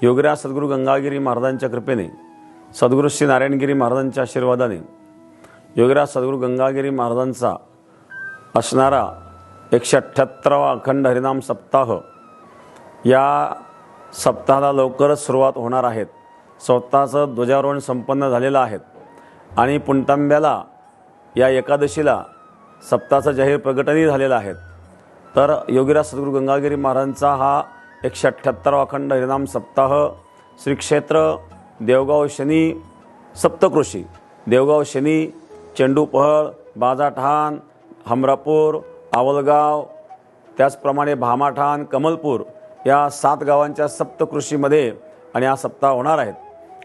योगीराज सद्गुरू गंगागिरी महाराजांच्या कृपेने, सद्गुरू श्री नारायणगिरी महाराजांच्या आशीर्वादाने योगीराज सद्गुरू गंगागिरी महाराजांचा असणारा 178वा अखंड हरिनाम सप्ताह या सप्ताहाला लवकरच सुरुवात होणार आहेत। सप्ताहाचं ध्वजारोहण संपन्न झालेलं आहे आणि पुणतांब्याला या एकादशीला सप्ताहाचं जाहीर प्रकटनही झालेलं आहे। तर योगीराज सद्गुरू गंगागिरी महाराजांचा हा 178वा अखंड हरिनाम सप्ताह श्री क्षेत्र देवगाव शनी सप्तकृषी, देवगाव शनी, चेंडूपहळ, बाजाठाण, हमरापूर, आवलगाव, त्याचप्रमाणे भामाठाण, कमलपूर या 7 गावांच्या सप्तकृषीमध्ये आणि हा सप्ताह होणार आहे।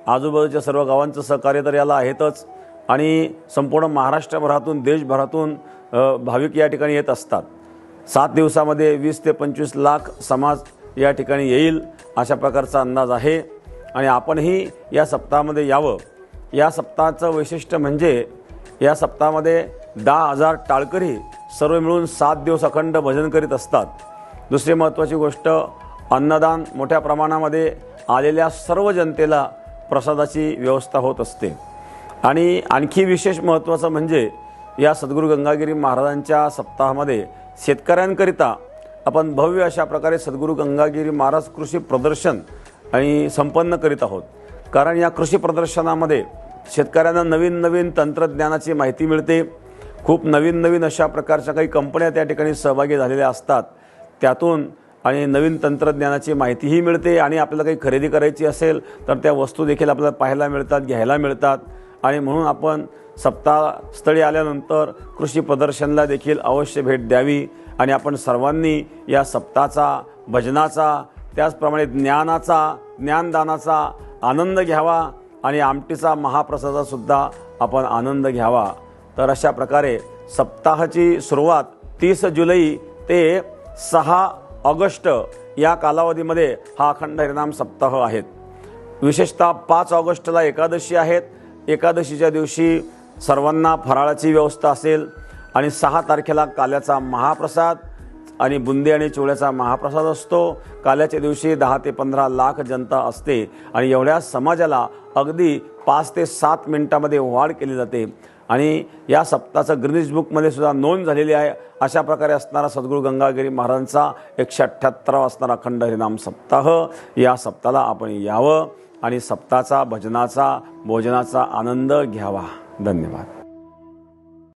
आजूबाजूच्या सर्व गावांचं सहकार्य तर याला आहेतच आणि संपूर्ण महाराष्ट्रभरातून, देशभरातून भाविक या ठिकाणी येत असतात। 7 दिवसामध्ये 20 ते 25 लाख समाज या ठिकाणी येईल अशा प्रकारचा अंदाज आहे आणि आपणही या सप्ताहामध्ये यावं। या सप्ताहाचं वैशिष्ट्य म्हणजे या सप्ताहामध्ये 10,000 टाळकरी सर्व मिळून 7 दिवस अखंड भजन करीत असतात। दुसरी महत्त्वाची गोष्ट, अन्नदान मोठ्या प्रमाणामध्ये आलेल्या सर्व जनतेला प्रसादाची व्यवस्था होत असते। आणि आणखी विशेष महत्त्वाचं म्हणजे या सद्गुरू गंगागिरी महाराजांच्या सप्ताहामध्ये शेतकऱ्यांकरिता आपण भव्य अशा प्रकारे सद्गुरू गंगागिरी महाराज कृषी प्रदर्शन आणि संपन्न करीत आहोत। कारण या कृषी प्रदर्शनामध्ये शेतकऱ्यांना नवीन नवीन तंत्रज्ञानाची माहिती मिळते। खूप नवीन नवीन अशा प्रकारच्या काही कंपन्या त्या ठिकाणी सहभागी झालेल्या असतात, त्यातून आणि नवीन तंत्रज्ञानाची माहितीही मिळते आणि आपल्याला काही खरेदी करायची असेल तर त्या वस्तू देखील आपल्याला पाहायला मिळतात, घ्यायला मिळतात। आणि म्हणून आपण सप्ताहस्थळी आल्यानंतर कृषी प्रदर्शनला देखील अवश्य भेट द्यावी आणि आपण सर्वांनी या सप्ताहाचा, भजनाचा, त्याचप्रमाणे ज्ञानाचा, ज्ञानदानाचा आनंद घ्यावा आणि आमटीचा महाप्रसादासुद्धा आपण आनंद घ्यावा। तर अशा प्रकारे सप्ताहाची सुरुवात 30 जुलै ते 6 ऑगस्ट या कालावधीमध्ये हा अखंड हरिनाम सप्ताह आहेत। विशेषतः 5 ऑगस्टला एकादशी आहेत। एकादशीच्या दिवशी सर्वांना फराळाची व्यवस्था असेल आणि 6 तारखेला काल्याचा महाप्रसाद आणि बुंदी आणि चिवड्याचा महाप्रसाद असतो। काल्याच्या दिवशी 10 ते 15 लाख जनता असते आणि एवढ्या समाजाला अगदी 5 ते 7 मिनिटांमध्ये वाढ केली जाते आणि या सप्ताहाचं गिनीज बुकमध्ये सुद्धा नोंद झालेली आहे। अशा प्रकारे असणारा सद्गुरू गंगागिरी महाराजांचा 178वा असणारा अखंड हरिनाम सप्ताह, या सप्ताहाला आपण यावं आणि सप्ताहाचा, भजनाचा, भोजनाचा आनंद घ्यावा। धन्यवाद।